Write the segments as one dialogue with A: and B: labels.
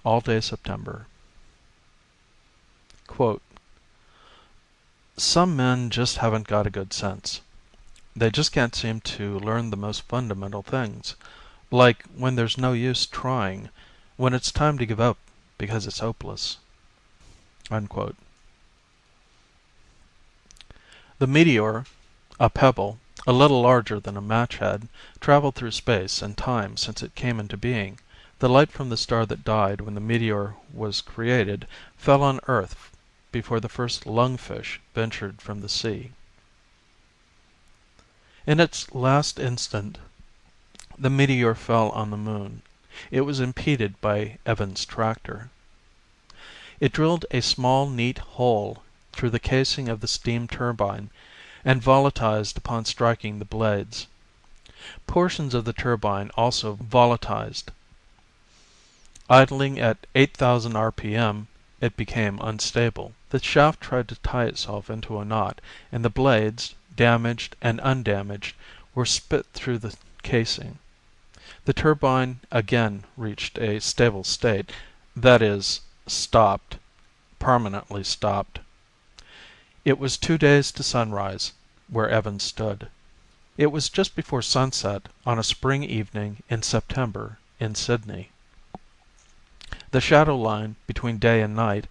A: all day September. Quote, "Some men just haven't got a good sense. They just can't seem to learn the most fundamental things, like when there's no use trying, when it's time to give up because it's hopeless." Unquote. The meteor, a pebble, a little larger than a match head, traveled through space and time since it came into being. The light from the star that died when the meteor was created fell on Earth before the first lungfish ventured from the sea. In its last instant, the meteor fell on the moon. It was impeded by Evans' tractor. It drilled a small, neat hole through the casing of the steam turbine and volatilized upon striking the blades. Portions of the turbine also volatilized. Idling at 8,000 rpm, it became unstable. The shaft tried to tie itself into a knot, and the blades, damaged and undamaged, were spit through the casing. The turbine again reached a stable state, that is, stopped, permanently stopped. It was 2 days to sunrise where Evans stood. It was just before sunset on a spring evening in September in Sydney. The shadow line between day and night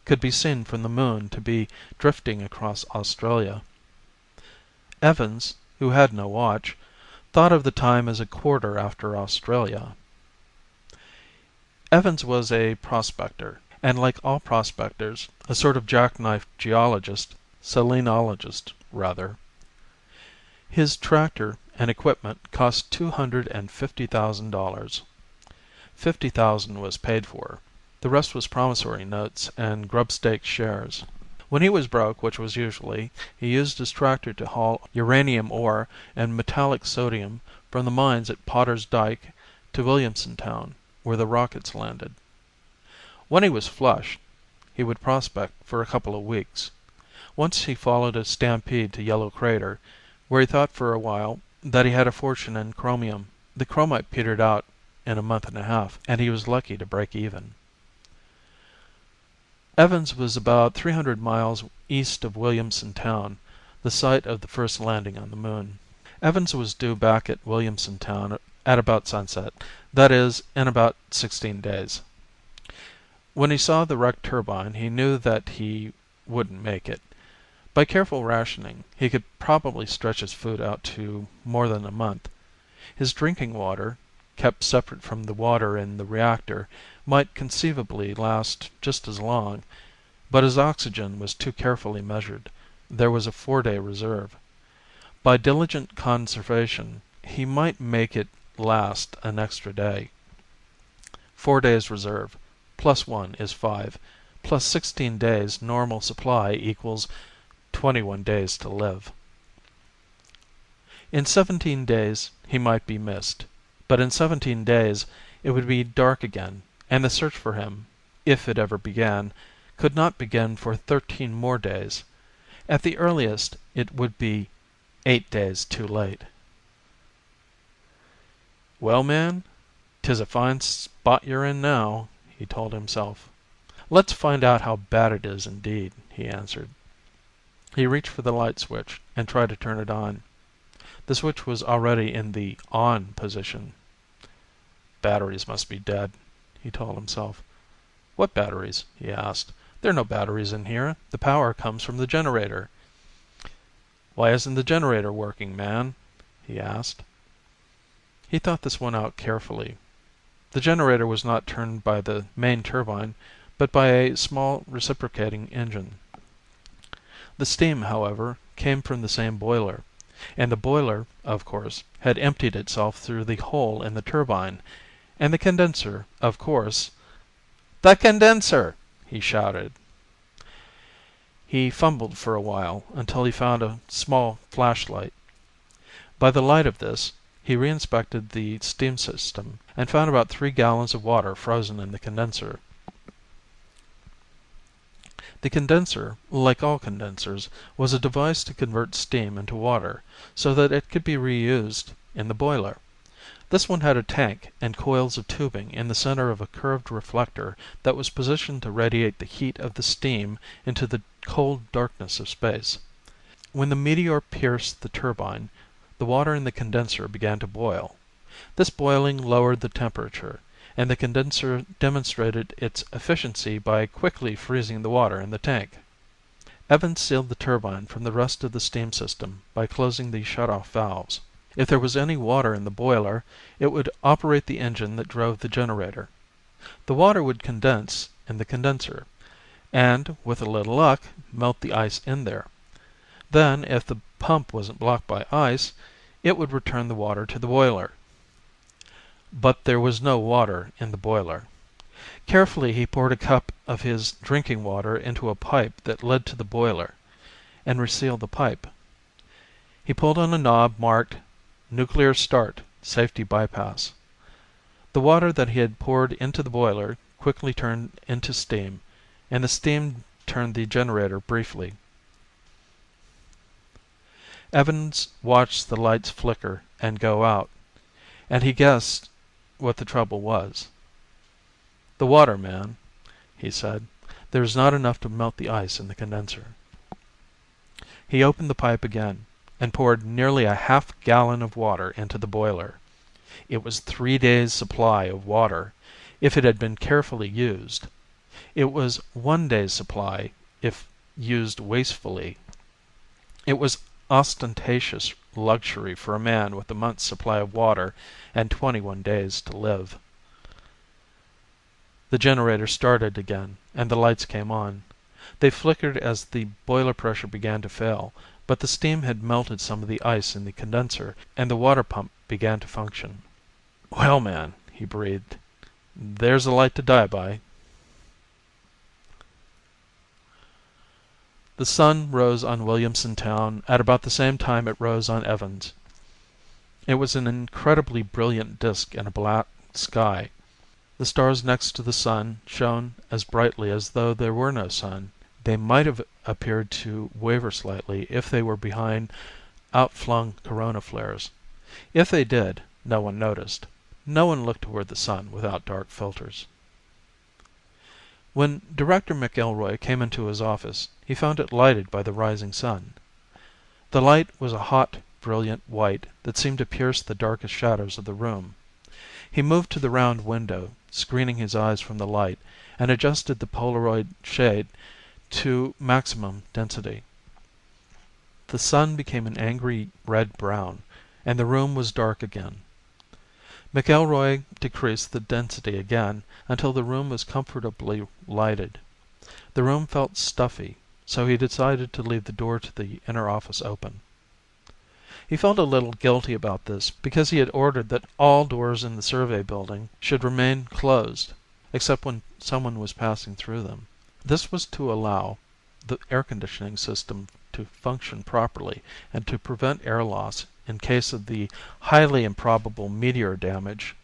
A: could be seen from the moon to be drifting across Australia. Evans, who had no watch, thought of the time as a quarter after Australia. Evans was a prospector, and like all prospectors, a sort of jackknife geologist, selenologist, rather. His tractor and equipment cost $250,000. $50,000 was paid for. The rest was promissory notes and grubstake shares. When he was broke, which was usually, he used his tractor to haul uranium ore and metallic sodium from the mines at Potter's Dyke to Williamson Town, where the rockets landed. When he was flush, he would prospect for a couple of weeks. Once he followed a stampede to Yellow Crater, where he thought for a while that he had a fortune in chromium. The chromite petered out in a month and a half, and he was lucky to break even. Evans was about 300 miles east of Williamson Town, the site of the first landing on the moon. Evans was due back at Williamson Town at about sunset, that is, in about 16 days. When he saw the wrecked turbine, he knew that he wouldn't make it. By careful rationing, he could probably stretch his food out to more than a month. His drinking water, kept separate from the water in the reactor, might conceivably last just as long, but his oxygen was too carefully measured. There was a 4-day reserve. By diligent conservation, he might make it last an extra day. 4 days reserve, plus 1 is 5, plus 16 days normal supply equals 21 days to live. In 17 days he might be missed, but in 17 days it would be dark again, and the search for him, if it ever began, could not begin for 13 more days. At the earliest it would be 8 days too late. "Well, man, 'tis a fine spot you're in now," he told himself. "Let's find out how bad it is indeed," he answered. He reached for the light switch and tried to turn it on. The switch was already in the "on" position. "Batteries must be dead," he told himself. "What batteries?" he asked. "There are no batteries in here. The power comes from the generator." "Why isn't the generator working, man?" he asked. He thought this one out carefully. The generator was not turned by the main turbine, but by a small reciprocating engine. The steam, however, came from the same boiler, and the boiler, of course, had emptied itself through the hole in the turbine, and the condenser, of course— "The condenser!" he shouted. He fumbled for a while until he found a small flashlight. By the light of this, he reinspected the steam system and found about 3 gallons of water frozen in the condenser. The condenser, like all condensers, was a device to convert steam into water, so that it could be reused in the boiler. This one had a tank and coils of tubing in the center of a curved reflector that was positioned to radiate the heat of the steam into the cold darkness of space. When the meteor pierced the turbine, the water in the condenser began to boil. This boiling lowered the temperature, and the condenser demonstrated its efficiency by quickly freezing the water in the tank. Evans sealed the turbine from the rest of the steam system by closing the shut-off valves. If there was any water in the boiler, it would operate the engine that drove the generator. The water would condense in the condenser, and, with a little luck, melt the ice in there. Then, if the pump wasn't blocked by ice, it would return the water to the boiler. But there was no water in the boiler. Carefully he poured a cup of his drinking water into a pipe that led to the boiler, and resealed the pipe. He pulled on a knob marked "Nuclear Start, Safety Bypass." The water that he had poured into the boiler quickly turned into steam, and the steam turned the generator briefly. Evans watched the lights flicker and go out, and he guessed what the trouble was. "The water, man," he said. "There is not enough to melt the ice in the condenser." He opened the pipe again, and poured nearly a half-gallon of water into the boiler. It was 3 days' supply of water, if it had been carefully used. It was 1 day's supply, if used wastefully. It was ostentatious luxury for a man with a month's supply of water and 21 days to live. The generator started again, and the lights came on. They flickered as the boiler pressure began to fail, but the steam had melted some of the ice in the condenser, and the water pump began to function. "Well, man," he breathed, "there's a light to die by." The sun rose on Williamson Town at about the same time it rose on Evans. It was an incredibly brilliant disk in a black sky. The stars next to the sun shone as brightly as though there were no sun. They might have appeared to waver slightly if they were behind outflung corona flares. If they did, no one noticed. No one looked toward the sun without dark filters. When Director McElroy came into his office, he found it lighted by the rising sun. The light was a hot, brilliant white that seemed to pierce the darkest shadows of the room. He moved to the round window, screening his eyes from the light, and adjusted the Polaroid shade to maximum density. The sun became an angry red-brown, and the room was dark again. McElroy decreased the density again until the room was comfortably lighted. The room felt stuffy, so he decided to leave the door to the inner office open. He felt a little guilty about this because he had ordered that all doors in the survey building should remain closed, except when someone was passing through them. This was to allow the air conditioning system to function properly and to prevent air loss in case of the highly improbable meteor damage.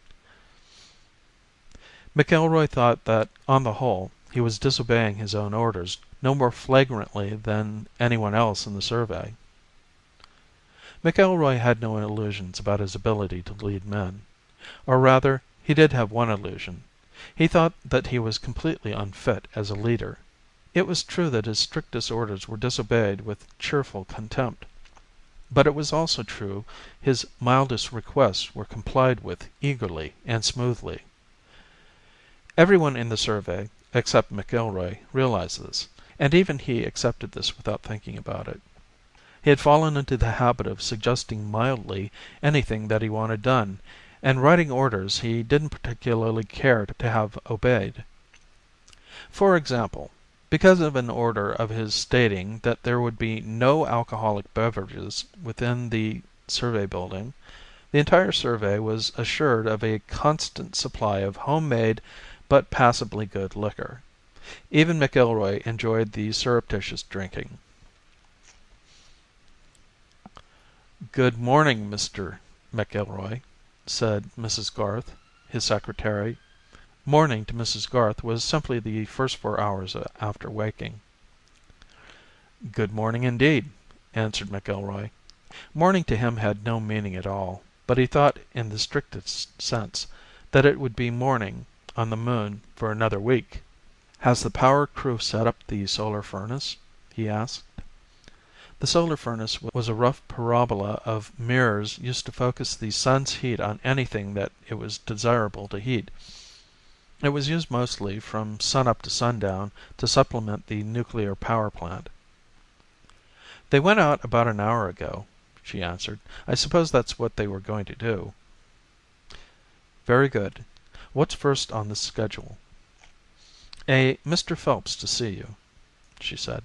A: McElroy thought that, on the whole, he was disobeying his own orders no more flagrantly than anyone else in the survey. McElroy had no illusions about his ability to lead men. Or rather, he did have one illusion. He thought that he was completely unfit as a leader. It was true that his strictest orders were disobeyed with cheerful contempt. But it was also true his mildest requests were complied with eagerly and smoothly. Everyone in the survey, except McElroy, realized this, and even he accepted this without thinking about it. He had fallen into the habit of suggesting mildly anything that he wanted done, and writing orders he didn't particularly care to have obeyed. For example, because of an order of his stating that there would be no alcoholic beverages within the survey building, the entire survey was assured of a constant supply of homemade but passably good liquor. Even McElroy enjoyed the surreptitious drinking. "Good morning, Mr. McElroy," said Mrs. Garth, his secretary. Morning to Mrs. Garth was simply the first 4 hours after waking. "Good morning indeed," answered McElroy. Morning to him had no meaning at all. but he thought in the strictest sense that it would be morning on the Moon for another week. "Has the power crew set up the solar furnace?" he asked. The solar furnace was a rough parabola of mirrors used to focus the sun's heat on anything that it was desirable to heat. It was used mostly from sunup to sundown to supplement the nuclear power plant. "They went out about an hour ago," she answered. "I suppose that's what they were going to do." "Very good. What's first on the schedule?" "A Mr. Phelps to see you," she said.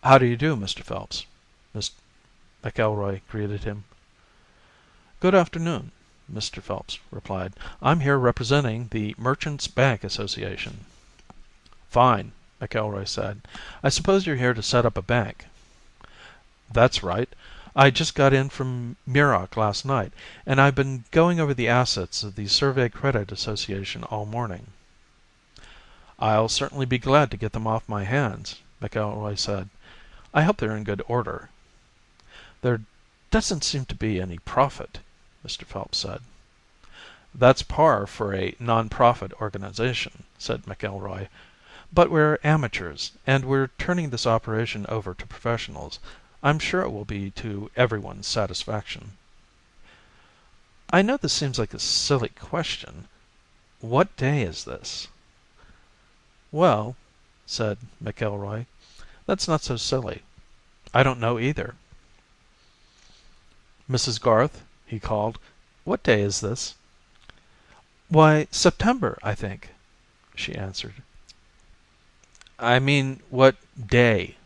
A: "How do you do, Mr. Phelps?" Miss McElroy greeted him. "Good afternoon," Mr. Phelps replied. "I'm here representing the Merchants' Bank Association." "Fine," McElroy said. "I suppose you're here to set up a bank." "That's right. I just got in from Muroc last night, and I've been going over the assets of the Survey Credit Association all morning." "I'll certainly be glad to get them off my hands," McElroy said. "I hope they're in good order." "There doesn't seem to be any profit," Mr. Phelps said. "That's par for a non-profit organization," said McElroy. "But we're amateurs, and we're turning this operation over to professionals. I'm sure it will be to everyone's satisfaction." "I know this seems like a silly question. What day is this?" "Well," said McElroy, "that's not so silly. I don't know either." "Mrs. Garth," he called, "what day is this?" "Why, September, I think," she answered. "I mean, what day?"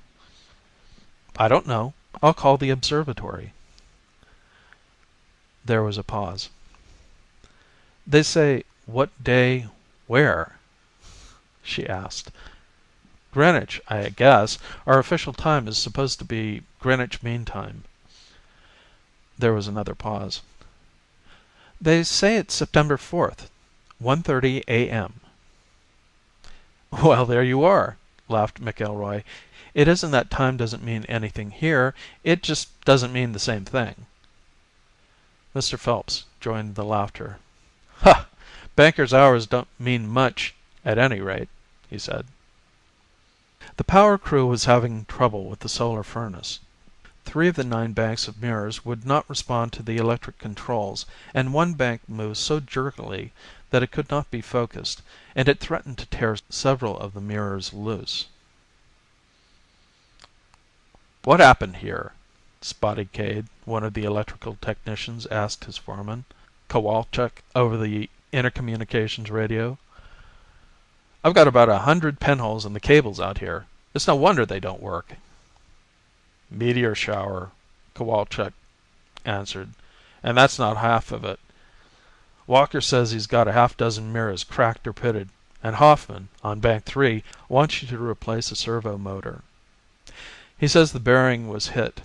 A: "I don't know. I'll call the observatory." There was a pause. "They say, what day where?" she asked. "Greenwich, I guess. Our official time is supposed to be Greenwich Mean Time." There was another pause. "They say it's September 4th, 1:30 a.m." "Well, there you are," laughed McElroy. "It isn't that time doesn't mean anything here. It just doesn't mean the same thing." Mr. Phelps joined the laughter. "Ha! Bankers' hours don't mean much at any rate," he said. The power crew was having trouble with the solar furnace. 3 of the 9 banks of mirrors would not respond to the electric controls, and one bank moved so jerkily that it could not be focused, and it threatened to tear several of the mirrors loose. "What happened here?" Spotty Cade, one of the electrical technicians, asked his foreman, Kowalczyk, over the intercommunications radio. "I've got about 100 pinholes in the cables out here. It's no wonder they don't work." "Meteor shower," Kowalczyk answered, "and that's not half of it. Walker says he's got a half-dozen mirrors cracked or pitted, and Hoffman, on Bank 3, wants you to replace a servo motor. He says the bearing was hit."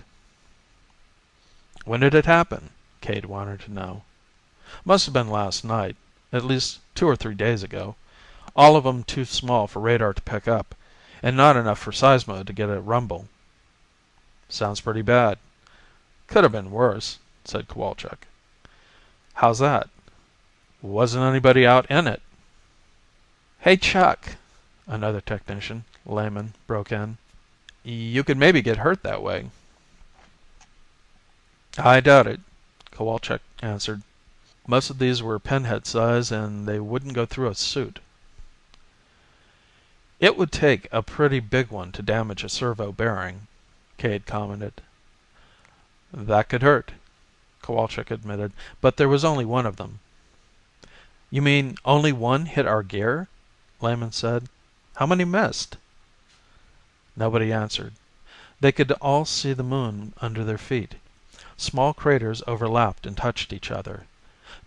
A: "When did it happen?" Cade wanted to know. "Must have been last night, at least 2 or 3 days ago. All of 'em too small for radar to pick up, and not enough for seismo to get a rumble." "Sounds pretty bad." "Could have been worse," said Kowalczyk. "How's that?" "Wasn't anybody out in it." "Hey, Chuck," another technician, Lehman, broke in. "You could maybe get hurt that way." "I doubt it," Kowalczyk answered. "Most of these were pinhead size, and they wouldn't go through a suit." "It would take a pretty big one to damage a servo bearing," Cade commented. "That could hurt," Kowalczyk admitted, "but there was only one of them." "You mean only one hit our gear?" Lehman said. "How many missed?" Nobody answered. They could all see the Moon under their feet. Small craters overlapped and touched each other.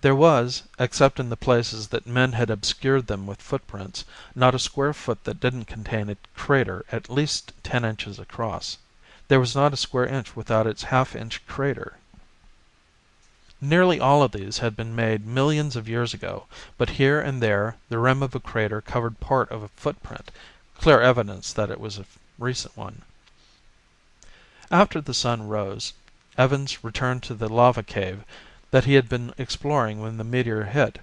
A: There was, except in the places that men had obscured them with footprints, not a square foot that didn't contain a crater at least 10 inches across. There was not a square inch without its half-inch crater. Nearly all of these had been made millions of years ago, but here and there the rim of a crater covered part of a footprint, clear evidence that it was a recent one. After the sun rose, Evans returned to the lava cave that he had been exploring when the meteor hit.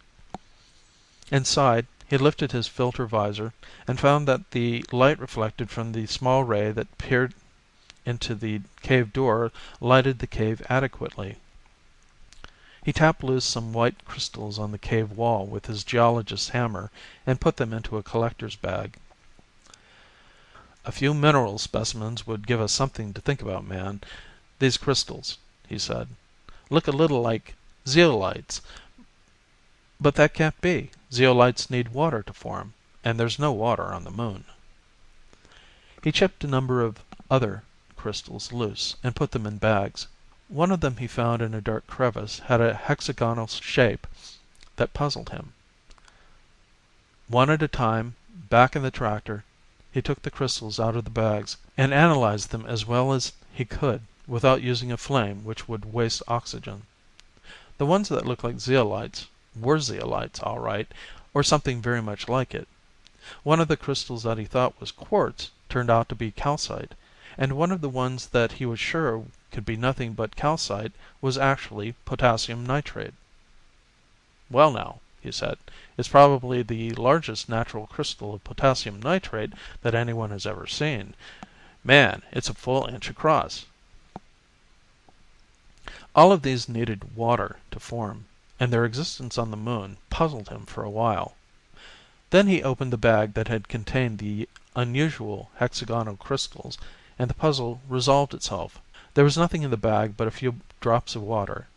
A: Inside, he lifted his filter visor and found that the light reflected from the small ray that peered into the cave door lighted the cave adequately. He tapped loose some white crystals on the cave wall with his geologist's hammer and put them into a collector's bag. "A few mineral specimens would give us something to think about, man. These crystals," he said, "look a little like zeolites. But that can't be. Zeolites need water to form, and there's no water on the moon." He chipped a number of other crystals loose and put them in bags. One of them he found in a dark crevice had a hexagonal shape that puzzled him. One at a time, back in the tractor, he took the crystals out of the bags and analyzed them as well as he could without using a flame which would waste oxygen. The ones that looked like zeolites were zeolites, all right, or something very much like it. One of the crystals that he thought was quartz turned out to be calcite, and one of the ones that he was sure could be nothing but calcite was actually potassium nitrate. "Well now," he said, "it's probably the largest natural crystal of potassium nitrate that anyone has ever seen. Man, it's a full inch across." All of these needed water to form, and their existence on the moon puzzled him for a while. Then he opened the bag that had contained the unusual hexagonal crystals, and the puzzle resolved itself. There was nothing in the bag but a few drops of water.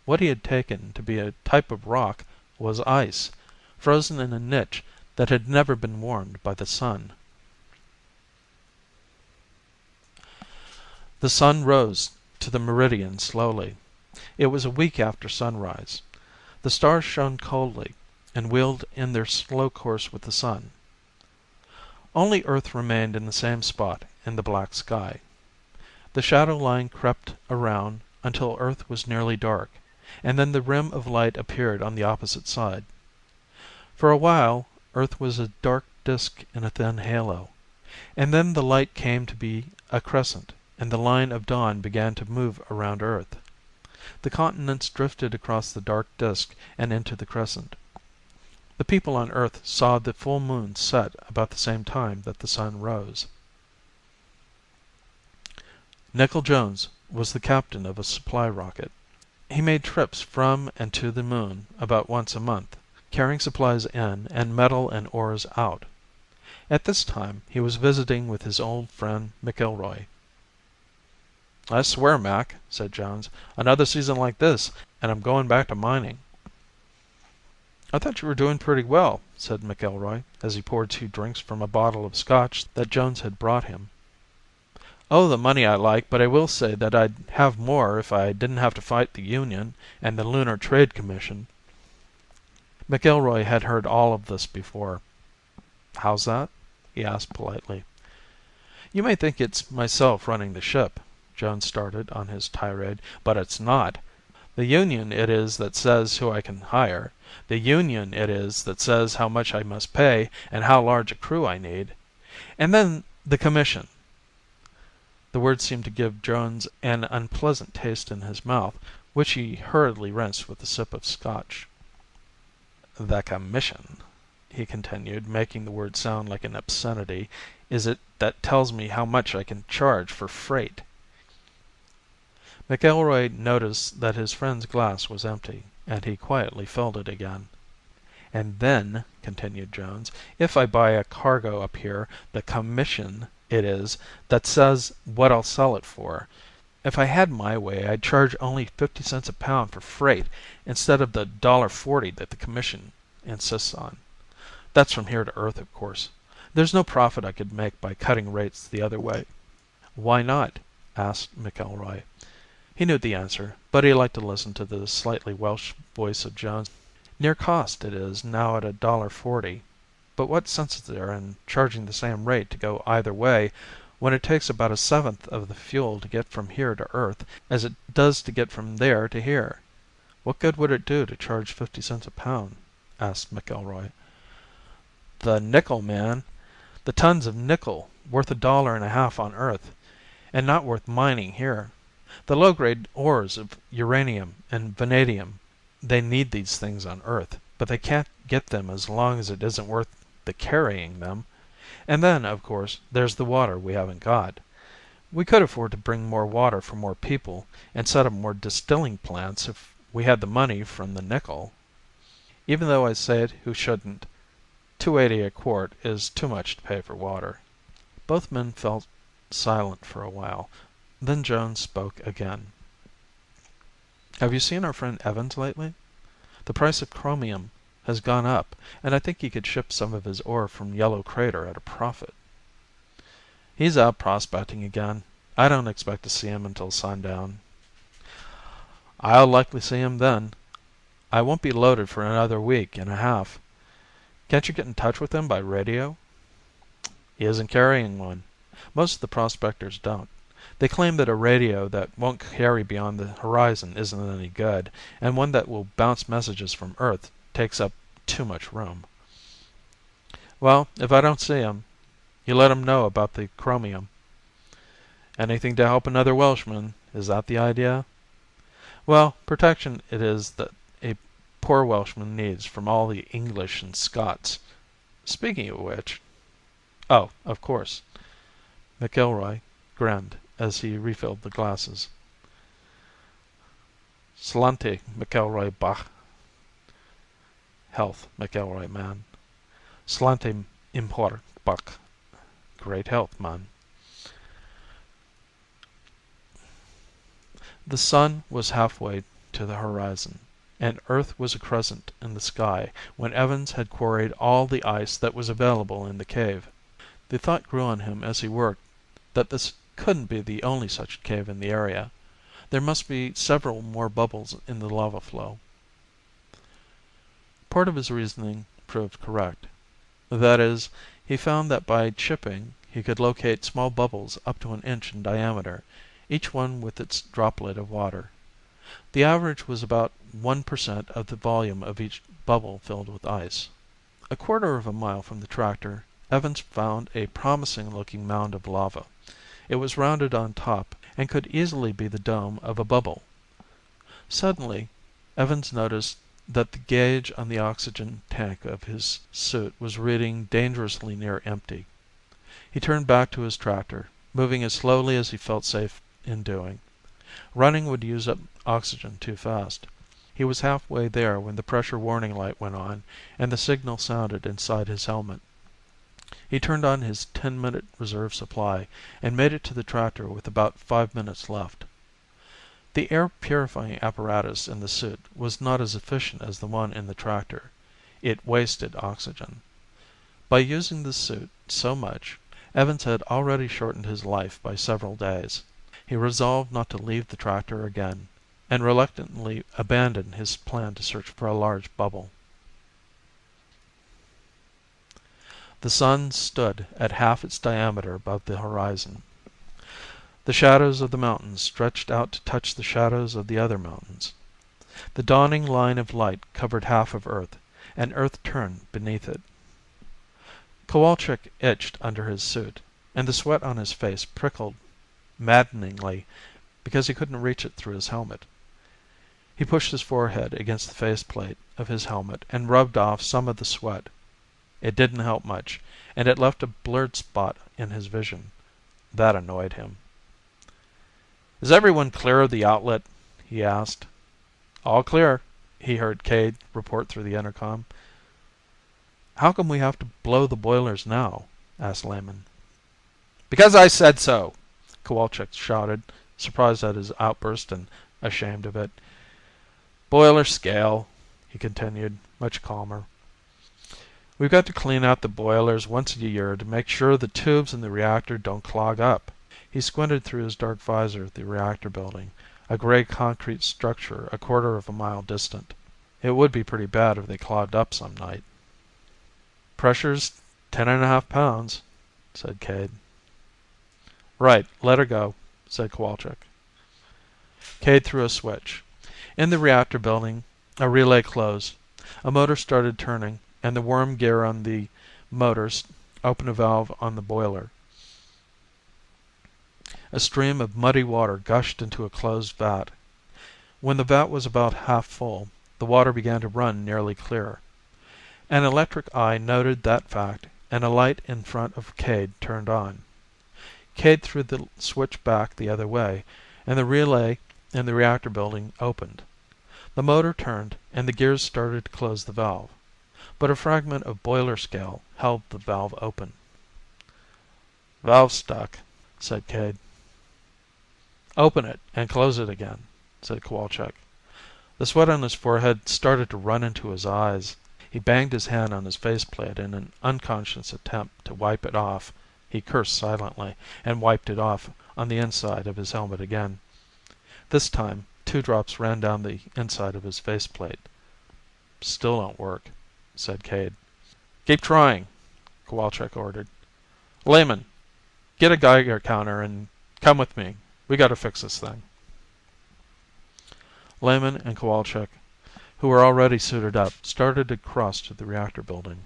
A: What he had taken to be a type of rock was ice, frozen in a niche that had never been warmed by the sun. The sun rose to the meridian slowly. It was a week after sunrise. The stars shone coldly and wheeled in their slow course with the sun. Only Earth remained in the same spot in the black sky. The shadow line crept around until Earth was nearly dark, and then the rim of light appeared on the opposite side. For a while Earth was a dark disk in a thin halo, and then the light came to be a crescent, and the line of dawn began to move around Earth. The continents drifted across the dark disk and into the crescent. The people on Earth saw the full moon set about the same time that the sun rose. Nickel Jones was the captain of a supply rocket. He made trips from and to the moon about once a month, carrying supplies in and metal and ores out. At this time he was visiting with his old friend McIlroy. "I swear, Mac," said Jones, "another season like this, and I'm going back to mining." "I thought you were doing pretty well," said McIlroy, as he poured 2 drinks from a bottle of scotch that Jones had brought him. "Oh, the money I like, but I will say that I'd have more if I didn't have to fight the union and the Lunar Trade Commission." McIlroy had heard all of this before. "How's that?" he asked politely. "You may think it's myself running the ship," Jones started on his tirade, "but it's not. The union it is that says who I can hire. The union it is that says how much I must pay and how large a crew I need. And then the commission." The word seemed to give Jones an unpleasant taste in his mouth, which he hurriedly rinsed with a sip of scotch. "The commission," he continued, making the word sound like an obscenity, "is it that tells me how much I can charge for freight." McIlroy noticed that his friend's glass was empty, and he quietly filled it again. "And then," continued Jones, "if I buy a cargo up here, the commission it is that says what I'll sell it for. If I had my way I'd charge only 50 cents a pound for freight instead of the $1.40 that the commission insists on. That's from here to Earth, of course. There's no profit I could make by cutting rates the other way." "Why not?" asked McIlroy. He knew the answer, but he liked to listen to the slightly Welsh voice of Jones. "Near cost it is now at $1.40. But what sense is there in charging the same rate to go either way when it takes about 1/7 of the fuel to get from here to Earth as it does to get from there to here? What good would it do to charge 50 cents a pound?" asked McIlroy. "The nickel, man. The tons of nickel, worth $1.50 on Earth, and not worth mining here. The low-grade ores of uranium and vanadium. They need these things on Earth, but they can't get them as long as it isn't worth the carrying them. And then, of course, there's the water we haven't got. We could afford to bring more water for more people and set up more distilling plants if we had the money from the nickel. Even though I say it who shouldn't, $2.80 a quart is too much to pay for water. Both men fell silent for a while. Then Jones spoke again. Have you seen our friend Evans lately? The price of chromium has gone up, and I think he could ship some of his ore from Yellow Crater at a profit. He's out prospecting again. I don't expect to see him until sundown. I'll likely see him then. I won't be loaded for another week and a half. Can't you get in touch with him by radio? He isn't carrying one. Most of the prospectors don't. They claim that a radio that won't carry beyond the horizon isn't any good, and one that will bounce messages from Earth takes up too much room. Well, if I don't see him, you let him know about the chromium. Anything to help another Welshman, is that the idea? Well, protection it is that a poor Welshman needs from all the English and Scots. Speaking of which... Oh, of course. McIlroy grinned as he refilled the glasses. Slante, McIlroy Bach. Health, McIlroy man. Slante impor Bach. Great health, man. The sun was halfway to the horizon, and Earth was a crescent in the sky when Evans had quarried all the ice that was available in the cave. The thought grew on him as he worked that this couldn't be the only such cave in the area. There must be several more bubbles in the lava flow. Part of his reasoning proved correct. That is, he found that by chipping he could locate small bubbles up to an inch in diameter, each one with its droplet of water. The average was about 1% of the volume of each bubble filled with ice. A quarter of a mile from the tractor, Evans found a promising-looking mound of lava. It was rounded on top and could easily be the dome of a bubble. Suddenly, Evans noticed that the gauge on the oxygen tank of his suit was reading dangerously near empty. He turned back to his tractor, moving as slowly as he felt safe in doing. Running would use up oxygen too fast. He was halfway there when the pressure warning light went on and the signal sounded inside his helmet. He turned on his 10-minute reserve supply and made it to the tractor with about 5 minutes left. The air purifying apparatus in the suit was not as efficient as the one in the tractor. It wasted oxygen. By using the suit so much, Evans had already shortened his life by several days. He resolved not to leave the tractor again, and reluctantly abandoned his plan to search for a large bubble. The sun stood at half its diameter above the horizon. The shadows of the mountains stretched out to touch the shadows of the other mountains. The dawning line of light covered half of Earth, and Earth turned beneath it. Kowalczyk itched under his suit, and the sweat on his face prickled maddeningly because he couldn't reach it through his helmet. He pushed his forehead against the faceplate of his helmet and rubbed off some of the sweat. It didn't help much, and it left a blurred spot in his vision. That annoyed him. "Is everyone clear of the outlet?" he asked. "All clear," he heard Cade report through the intercom. "How come we have to blow the boilers now?" asked Lehman. "Because I said so!" Kowalczyk shouted, surprised at his outburst and ashamed of it. "Boiler scale," he continued, much calmer. "We've got to clean out the boilers once a year to make sure the tubes in the reactor don't clog up." He squinted through his dark visor at the reactor building, a gray concrete structure a quarter of a mile distant. It would be pretty bad if they clogged up some night. "Pressure's 10.5 pounds," said Cade. "Right, let her go," said Kowalczyk. Cade threw a switch. In the reactor building, a relay closed. A motor started turning, and the worm gear on the motors opened a valve on the boiler. A stream of muddy water gushed into a closed vat. When the vat was about half full, the water began to run nearly clear. An electric eye noted that fact, and a light in front of Cade turned on. Cade threw the switch back the other way, and the relay in the reactor building opened. The motor turned, and the gears started to close the valve. But a fragment of boiler scale held the valve open. "Valve's stuck," said Cade. "Open it and close it again," said Kowalczyk. The sweat on his forehead started to run into his eyes. He banged his hand on his faceplate in an unconscious attempt to wipe it off. He cursed silently, and wiped it off on the inside of his helmet again. This time 2 drops ran down the inside of his faceplate. "Still don't work," said Cade. "Keep trying," Kowalczyk ordered. "Lehman, get a Geiger counter and come with me. We gotta fix this thing." Lehman and Kowalczyk, who were already suited up, started across to the reactor building.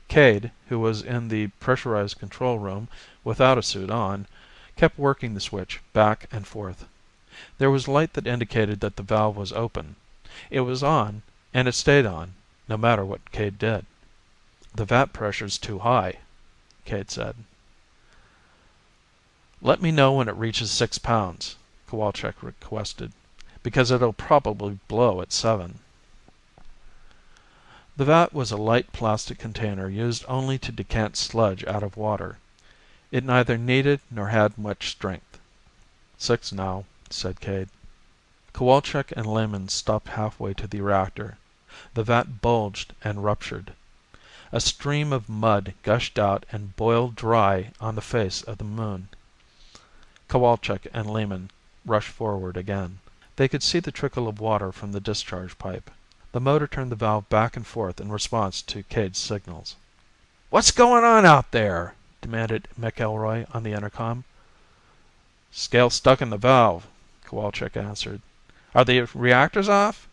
A: Cade, who was in the pressurized control room without a suit on, kept working the switch back and forth. There was light that indicated that the valve was open. It was on, and it stayed on, no matter what Cade did. "The vat pressure's too high," Cade said. "Let me know when it reaches 6 pounds," Kowalczyk requested, "because it'll probably blow at 7. The vat was a light plastic container used only to decant sludge out of water. It neither needed nor had much strength. "6 now," said Cade. Kowalczyk and Lehman stopped halfway to the reactor. The vat bulged and ruptured. A stream of mud gushed out and boiled dry on the face of the moon. Kowalczyk and Lehman rushed forward again. They could see the trickle of water from the discharge pipe. The motor turned the valve back and forth in response to Cade's signals. "What's going on out there?" demanded McElroy on the intercom. "Scale stuck in the valve," Kowalczyk answered. "Are the reactors off?"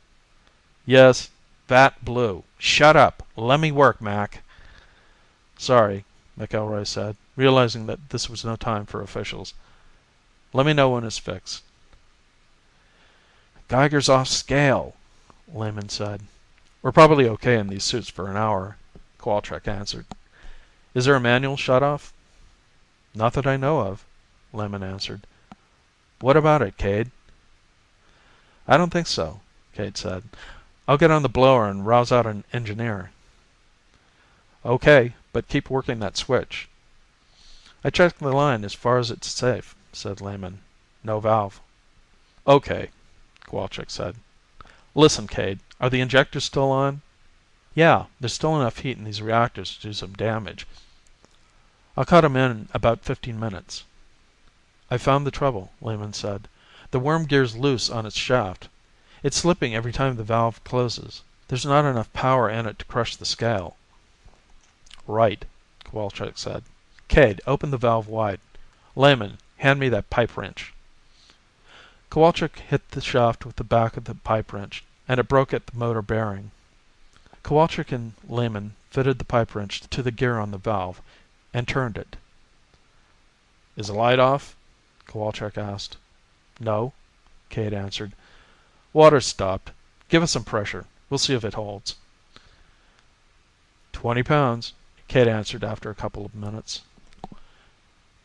A: "Yes. Vat blew. Shut up. Let me work, Mac." "Sorry," McElroy said, realizing that this was no time for officials. "Let me know when it's fixed." "Geiger's off scale," Lehman said. "We're probably okay in these suits for an hour," Kowalczyk answered. "Is there a manual shutoff?" "Not that I know of," Lehman answered. "What about it, Cade?" "I don't think so," Cade said. "I'll get on the blower and rouse out an engineer." "Okay, but keep working that switch." "I checked the line as far as it's safe," said Lehman. "No valve." "Okay," Kowalczyk said. "Listen, Cade, are the injectors still on?" "Yeah, there's still enough heat in these reactors to do some damage. I'll cut 'em in about 15 minutes." "I found the trouble," Lehman said. "The worm gear's loose on its shaft. It's slipping every time the valve closes. There's not enough power in it to crush the scale." "Right," Kowalczyk said. "Cade, open the valve wide. Lehman, hand me that pipe wrench." Kowalczyk hit the shaft with the back of the pipe wrench, and it broke at the motor bearing. Kowalczyk and Lehman fitted the pipe wrench to the gear on the valve, and turned it. "Is the light off?" Kowalczyk asked. "No," Cade answered. "Water's stopped. Give us some pressure. We'll see if it holds." 20 pounds, Cade answered after a couple of minutes.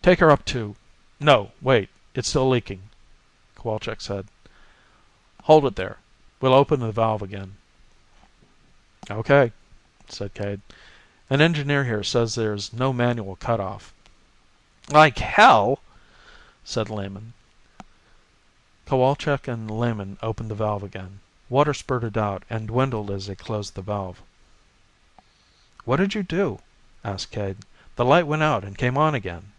A: "Take her up to... No, wait, it's still leaking," Kowalczyk said. "Hold it there. We'll open the valve again." "Okay," said Cade. "An engineer here says there's no manual cutoff." "Like hell," said Lehman. Kowalczyk and Lehman opened the valve again. Water spurted out and dwindled as they closed the valve. "What did you do?" asked Cade. "The light went out and came on again."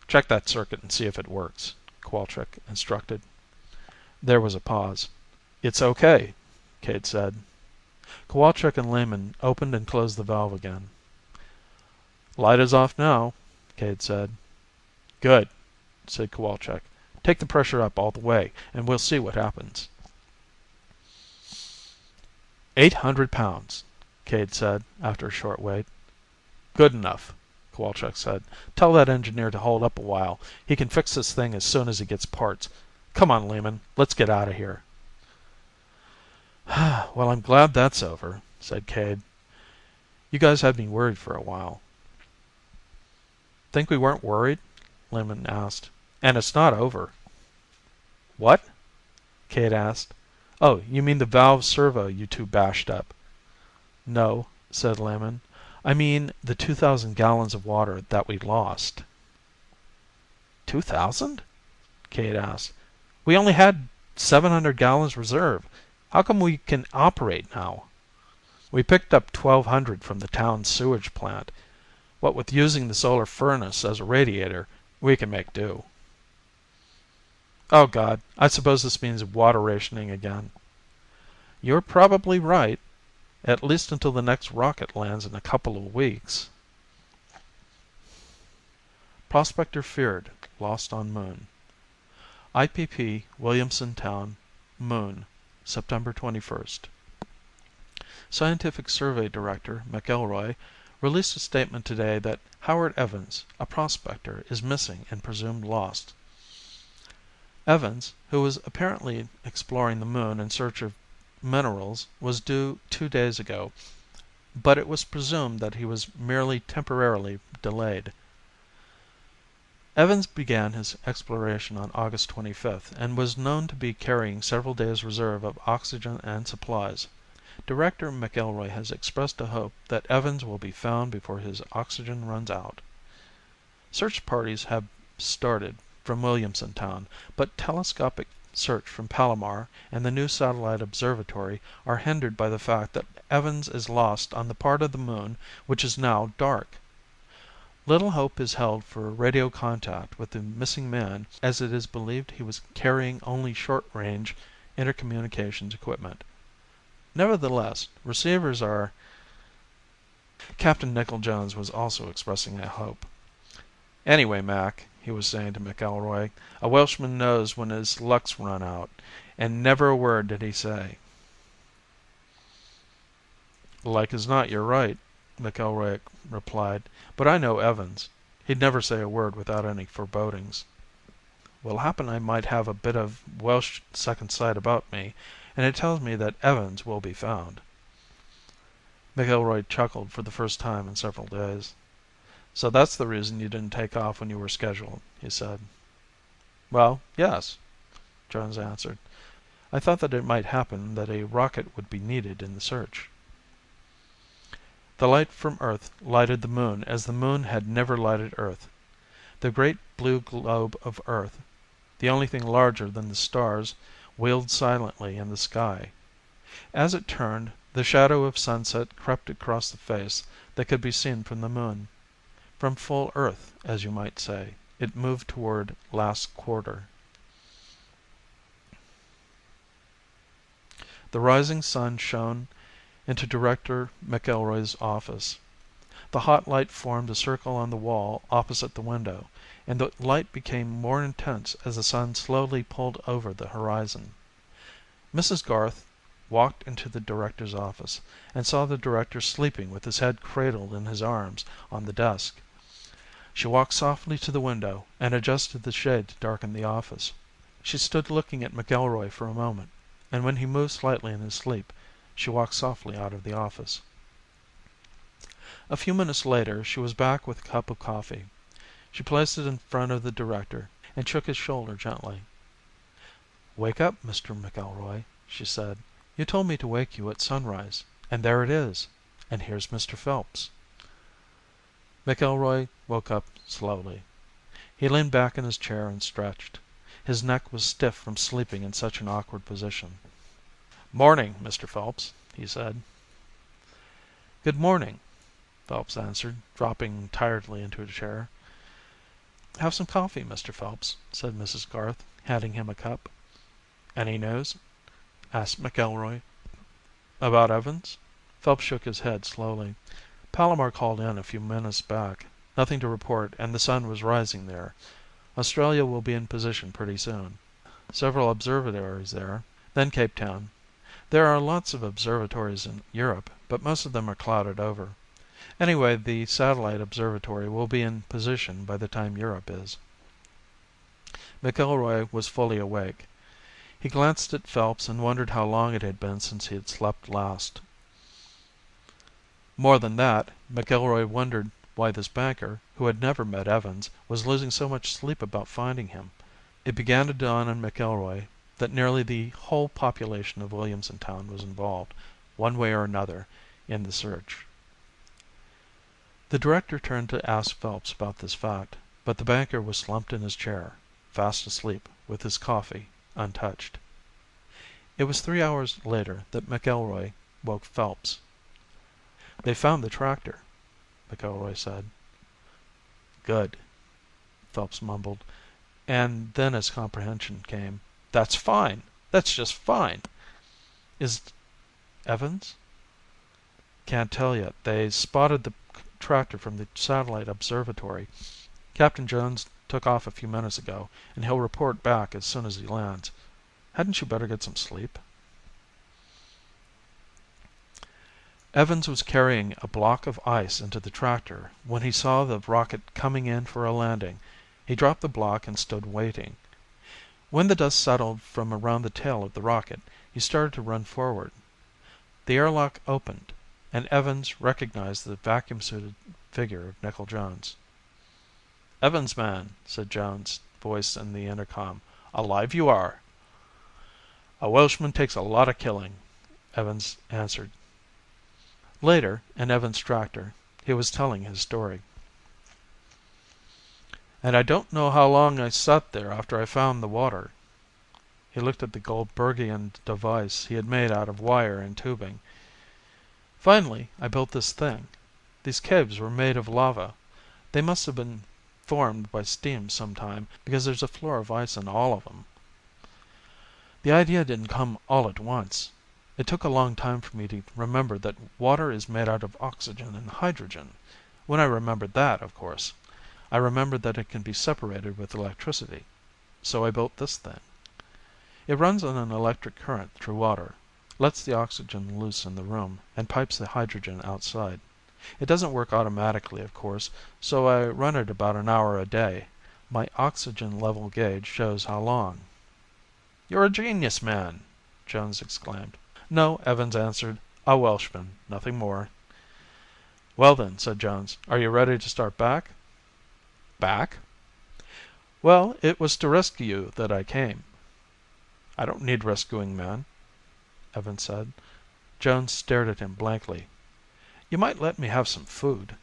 A: "Check that circuit and see if it works," Kowalczyk instructed. There was a pause. "It's okay," Cade said. Kowalczyk and Lehman opened and closed the valve again. "Light is off now," Cade said. "Good," said Kowalczyk. "Take the pressure up all the way, and we'll see what happens." 800 pounds, Cade said after a short wait. "Good enough," Kowalczyk said. "Tell that engineer to hold up a while. He can fix this thing as soon as he gets parts. Come on, Lehman, let's get out of here." "Well, I'm glad that's over," said Cade. "You guys had me worried for a while." "Think we weren't worried?" Lehman asked. "And it's not over." "What?" Cade asked. "Oh, you mean the valve servo you two bashed up." "No," said Lehman. "I mean the 2,000 gallons of water that we lost." "2,000?" Cade asked. "We only had 700 gallons reserve. How come we can operate now?" "We picked up 1,200 from the town sewage plant. What with using the solar furnace as a radiator, we can make do." "Oh, God, I suppose this means water rationing again." "You're probably right. At least until the next rocket lands in a couple of weeks." Prospector feared, lost on moon. IPP, Williamson Town, Moon, September 21st. Scientific Survey Director McElroy released a statement today that Howard Evans, a prospector, is missing and presumed lost. Evans, who was apparently exploring the moon in search of minerals, was due 2 days ago, but it was presumed that he was merely temporarily delayed. Evans began his exploration on August 25th and was known to be carrying several days' reserve of oxygen and supplies. Director McElroy has expressed a hope that Evans will be found before his oxygen runs out. Search parties have started from Williamson Town, but telescopic search from Palomar and the new satellite observatory are hindered by the fact that Evans is lost on the part of the moon which is now dark. Little hope is held for radio contact with the missing man, as it is believed he was carrying only short-range intercommunications equipment. Nevertheless, receivers are... Captain Nicholl-Jones was also expressing a hope. "Anyway, Mac," he was saying to McElroy, "a Welshman knows when his luck's run out, and never a word did he say." "Like as not you're right," McElroy replied, "but I know Evans. He'd never say a word without any forebodings." "Well, happen I might have a bit of Welsh second sight about me, and it tells me that Evans will be found." McElroy chuckled for the first time in several days. "So that's the reason you didn't take off when you were scheduled," he said. "Well, yes," Jones answered. "I thought that it might happen that a rocket would be needed in the search." The light from Earth lighted the moon as the moon had never lighted Earth. The great blue globe of Earth, the only thing larger than the stars, wheeled silently in the sky. As it turned, the shadow of sunset crept across the face that could be seen from the moon. From full Earth, as you might say, it moved toward last quarter. The rising sun shone into Director McElroy's office. The hot light formed a circle on the wall opposite the window, and the light became more intense as the sun slowly pulled over the horizon. Mrs. Garth walked into the director's office, and saw the director sleeping with his head cradled in his arms on the desk. She walked softly to the window and adjusted the shade to darken the office. She stood looking at McElroy for a moment, and when he moved slightly in his sleep, she walked softly out of the office. A few minutes later she was back with a cup of coffee. She placed it in front of the director and shook his shoulder gently. "Wake up, Mr. McElroy," she said. "You told me to wake you at sunrise, and there it is. And here's Mr. Phelps." McElroy woke up slowly. He leaned back in his chair and stretched. His neck was stiff from sleeping in such an awkward position. "Morning, Mr. Phelps," he said. "Good morning," Phelps answered, dropping tiredly into a chair. "Have some coffee, Mr. Phelps," said Mrs. Garth, handing him a cup. "Any news?" asked McElroy. "About Evans?" Phelps shook his head slowly. "Palomar called in a few minutes back. Nothing to report, and the sun was rising there. Australia will be in position pretty soon. Several observatories there. Then Cape Town. There are lots of observatories in Europe, but most of them are clouded over. Anyway, the satellite observatory will be in position by the time Europe is. McIlroy was fully awake. He glanced at Phelps and wondered how long it had been since he had slept last. More than that, McIlroy wondered why this banker, who had never met Evans, was losing so much sleep about finding him. It began to dawn on McIlroy that nearly the whole population of Williamson Town was involved, one way or another, in the search. The director turned to ask Phelps about this fact, but the banker was slumped in his chair, fast asleep, with his coffee untouched. It was 3 hours later that McIlroy woke Phelps. "They found the tractor," McIlroy said. "Good," Phelps mumbled, and then his comprehension came. "That's fine. That's just fine." "Is Evans?" "Can't tell yet. They spotted the tractor from the satellite observatory. Captain Jones took off a few minutes ago, and he'll report back as soon as he lands. Hadn't you better get some sleep?" Evans was carrying a block of ice into the tractor when he saw the rocket coming in for a landing. He dropped the block and stood waiting. When the dust settled from around the tail of the rocket, he started to run forward. The airlock opened, and Evans recognized the vacuum-suited figure of Nickel Jones. "Evans, man," said Jones' voice in the intercom. "Alive you are." "A Welshman takes a lot of killing," Evans answered. Later, in Evans' tractor, he was telling his story. "And I don't know how long I sat there after I found the water." He looked at the Goldbergian device he had made out of wire and tubing. "Finally, I built this thing. These caves were made of lava. They must have been formed by steam sometime, because there's a floor of ice in all of them. The idea didn't come all at once. It took a long time for me to remember that water is made out of oxygen and hydrogen. When I remembered that, of course, I remembered that it can be separated with electricity. So I built this thing. It runs on an electric current through water, lets the oxygen loose in the room, and pipes the hydrogen outside. It doesn't work automatically, of course, so I run it about an hour a day. My oxygen level gauge shows how long." "You're a genius, man!" Jones exclaimed. "No," Evans answered. "A Welshman, nothing more." "Well then," said Jones, "are you ready to start back?" "Back?" "Well, it was to rescue you that I came." "I don't need rescuing, man," Evans said. Jones stared at him blankly. "You might let me have some food,"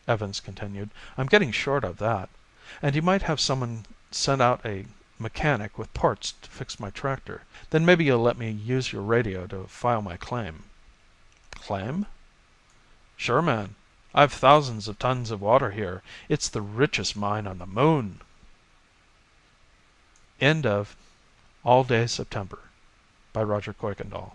A: Evans continued. "I'm getting short of that. And you might have someone send out a mechanic with parts to fix my tractor. Then maybe you'll let me use your radio to file my claim." "Claim?" "Sure, man. I've thousands of tons of water here. It's the richest mine on the moon." End of All Day September by Roger Kuykendall.